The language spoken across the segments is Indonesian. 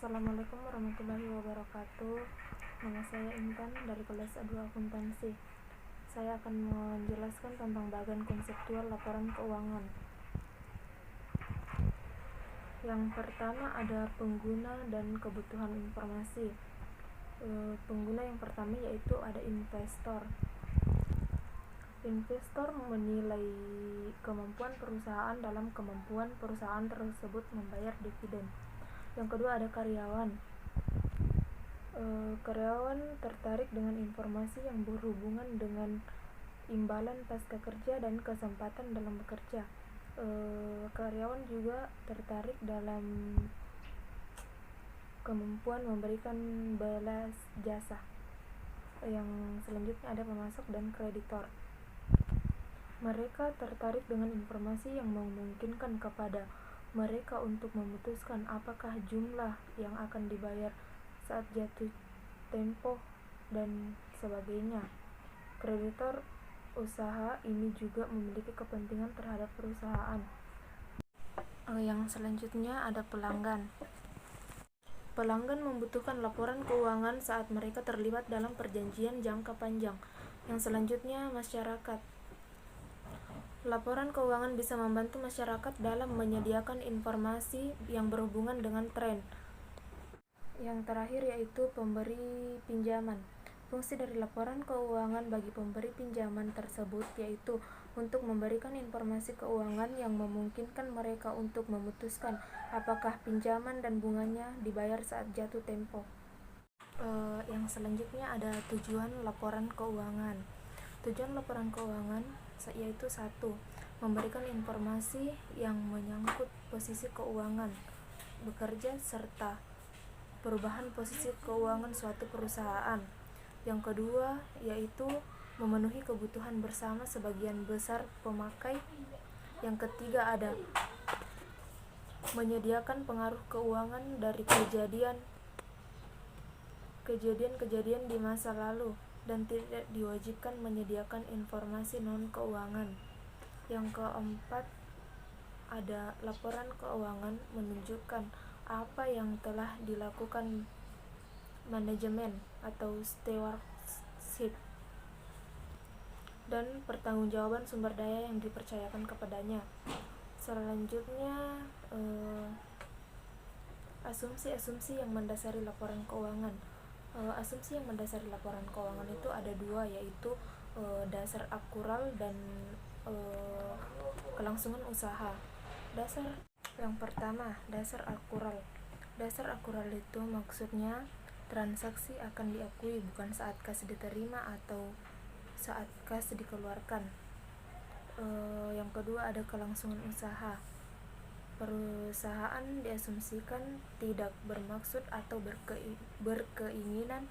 Assalamualaikum warahmatullahi wabarakatuh. Nama saya Intan dari kelas A2 Akuntansi. Saya akan menjelaskan tentang bagian konseptual laporan keuangan. Yang pertama ada pengguna dan kebutuhan informasi. Pengguna yang pertama yaitu ada investor. Investor menilai kemampuan perusahaan dalam kemampuan perusahaan tersebut membayar dividen. Yang kedua ada karyawan. Karyawan tertarik dengan informasi yang berhubungan dengan imbalan pasca kerja dan kesempatan dalam bekerja. Karyawan juga tertarik dalam kemampuan memberikan balas jasa. Yang selanjutnya ada pemasok dan kreditor. Mereka tertarik dengan informasi yang memungkinkan kepada mereka untuk memutuskan apakah jumlah yang akan dibayar saat jatuh tempo dan sebagainya. Kreditor usaha ini juga memiliki kepentingan terhadap perusahaan. Yang selanjutnya ada pelanggan. Pelanggan membutuhkan laporan keuangan saat mereka terlibat dalam perjanjian jangka panjang. Yang selanjutnya masyarakat. Laporan keuangan bisa membantu masyarakat dalam menyediakan informasi yang berhubungan dengan tren. Yang terakhir yaitu pemberi pinjaman. Fungsi dari laporan keuangan bagi pemberi pinjaman tersebut yaitu untuk memberikan informasi keuangan yang memungkinkan mereka untuk memutuskan apakah pinjaman dan bunganya dibayar saat jatuh tempo. Yang selanjutnya ada tujuan laporan keuangan. Tujuan laporan keuangan yaitu 1. Memberikan informasi yang menyangkut posisi keuangan bekerja serta perubahan posisi keuangan suatu perusahaan. Yang kedua yaitu memenuhi kebutuhan bersama sebagian besar pemakai. Yang ketiga ada menyediakan pengaruh keuangan dari kejadian di masa lalu dan tidak diwajibkan menyediakan informasi non-keuangan. Yang keempat ada laporan keuangan menunjukkan apa yang telah dilakukan manajemen atau stewardship dan pertanggungjawaban sumber daya yang dipercayakan kepadanya. Selanjutnya asumsi-asumsi yang mendasari laporan keuangan. Asumsi yang mendasari laporan keuangan itu ada 2, yaitu dasar akural dan kelangsungan usaha. Yang pertama, dasar akural. Dasar akural itu maksudnya transaksi akan diakui bukan saat kas diterima atau saat kas dikeluarkan. Yang kedua ada kelangsungan usaha. Perusahaan diasumsikan tidak bermaksud atau berkeinginan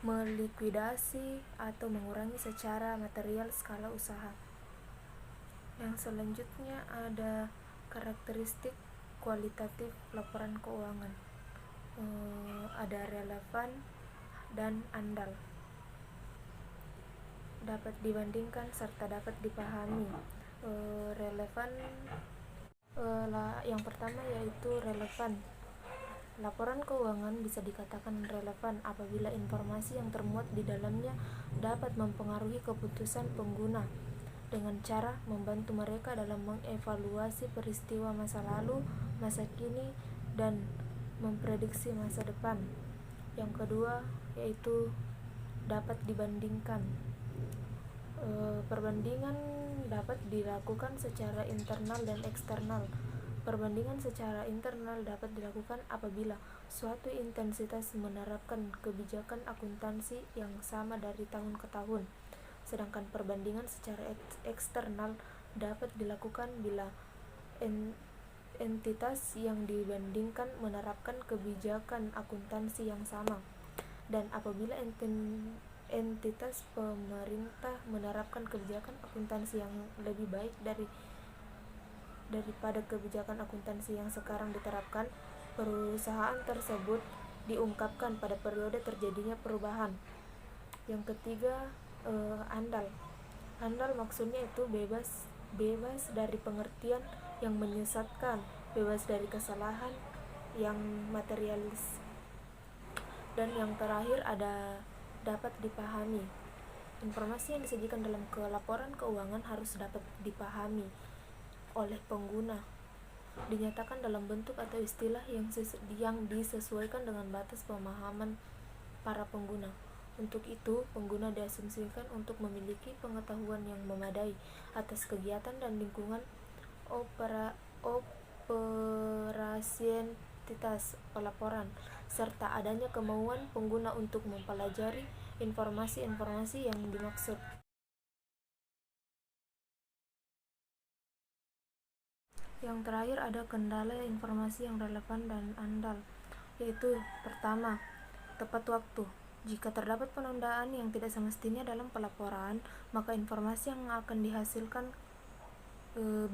melikuidasi atau mengurangi secara material skala usaha. Yang selanjutnya ada karakteristik kualitatif laporan keuangan. Ada relevan dan andal, dapat dibandingkan serta dapat dipahami. Relevan yang pertama yaitu relevan. Laporan keuangan bisa dikatakan relevan apabila informasi yang termuat di dalamnya dapat mempengaruhi keputusan pengguna dengan cara membantu mereka dalam mengevaluasi peristiwa masa lalu, masa kini, dan memprediksi masa depan. Yang kedua yaitu dapat dibandingkan. Perbandingan dapat dilakukan secara internal dan eksternal. Perbandingan secara internal dapat dilakukan apabila suatu intensitas menerapkan kebijakan akuntansi yang sama dari tahun ke tahun. Sedangkan perbandingan secara eksternal dapat dilakukan bila entitas yang dibandingkan menerapkan kebijakan akuntansi yang sama, dan apabila entitas pemerintah menerapkan kebijakan akuntansi yang lebih baik daripada kebijakan akuntansi yang sekarang diterapkan, perusahaan tersebut diungkapkan pada periode terjadinya perubahan. Yang ketiga andal. Andal maksudnya itu bebas dari pengertian yang menyesatkan, bebas dari kesalahan yang materialis. Dan yang terakhir ada dapat dipahami. Informasi yang disajikan dalam laporan keuangan harus dapat dipahami oleh pengguna, dinyatakan dalam bentuk atau istilah yang disesuaikan dengan batas pemahaman para pengguna. Untuk itu, pengguna diasumsikan untuk memiliki pengetahuan yang memadai atas kegiatan dan lingkungan operasientitas pelaporan, serta adanya kemauan pengguna untuk mempelajari informasi-informasi yang dimaksud. Yang terakhir ada kendala informasi yang relevan dan andal, yaitu pertama, tepat waktu. Jika terdapat penundaan yang tidak semestinya dalam pelaporan, maka informasi yang akan dihasilkan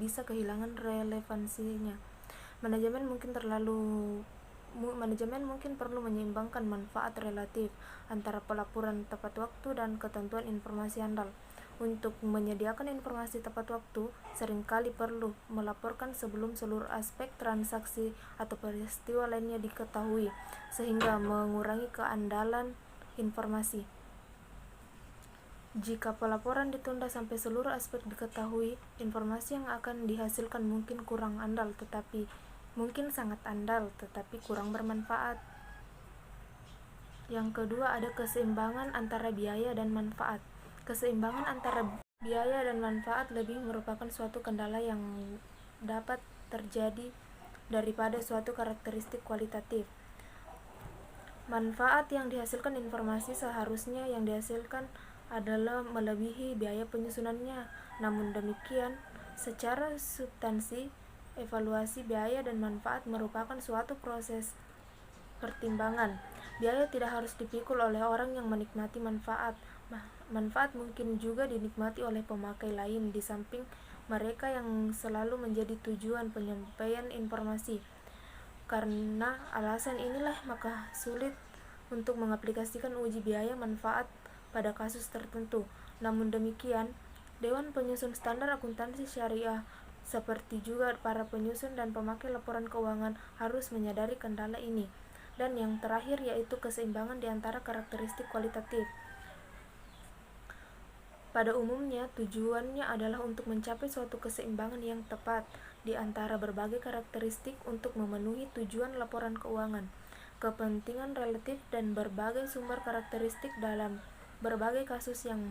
bisa kehilangan relevansinya. Manajemen mungkin perlu menyeimbangkan manfaat relatif antara pelaporan tepat waktu dan ketentuan informasi andal. Untuk menyediakan informasi tepat waktu, seringkali perlu melaporkan sebelum seluruh aspek transaksi atau peristiwa lainnya diketahui, sehingga mengurangi keandalan informasi. Jika pelaporan ditunda sampai seluruh aspek diketahui, informasi yang akan dihasilkan mungkin sangat andal tetapi kurang bermanfaat. Yang kedua ada keseimbangan antara biaya dan manfaat. Keseimbangan antara biaya dan manfaat lebih merupakan suatu kendala yang dapat terjadi daripada suatu karakteristik kualitatif. Manfaat yang dihasilkan informasi seharusnya yang dihasilkan adalah melebihi biaya penyusunannya. Namun demikian, secara substansi, evaluasi biaya dan manfaat merupakan suatu proses pertimbangan. Biaya tidak harus dipikul oleh orang yang menikmati manfaat. Manfaat mungkin juga dinikmati oleh pemakai lain di samping mereka yang selalu menjadi tujuan penyampaian informasi. Karena alasan inilah maka sulit untuk mengaplikasikan uji biaya manfaat pada kasus tertentu. Namun demikian, Dewan Penyusun Standar Akuntansi Syariah seperti juga para penyusun dan pemakai laporan keuangan harus menyadari kendala ini. Dan yang terakhir yaitu keseimbangan di antara karakteristik kualitatif. Pada umumnya, tujuannya adalah untuk mencapai suatu keseimbangan yang tepat di antara berbagai karakteristik untuk memenuhi tujuan laporan keuangan, kepentingan relatif dan berbagai sumber karakteristik dalam berbagai kasus yang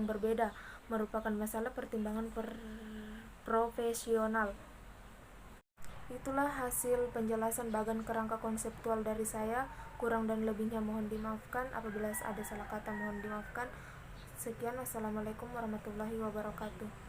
berbeda merupakan masalah pertimbangan profesional. Itulah hasil penjelasan bagan kerangka konseptual dari saya. Kurang dan lebihnya mohon dimaafkan. Apabila ada salah kata mohon dimaafkan. Sekian, wassalamualaikum warahmatullahi wabarakatuh.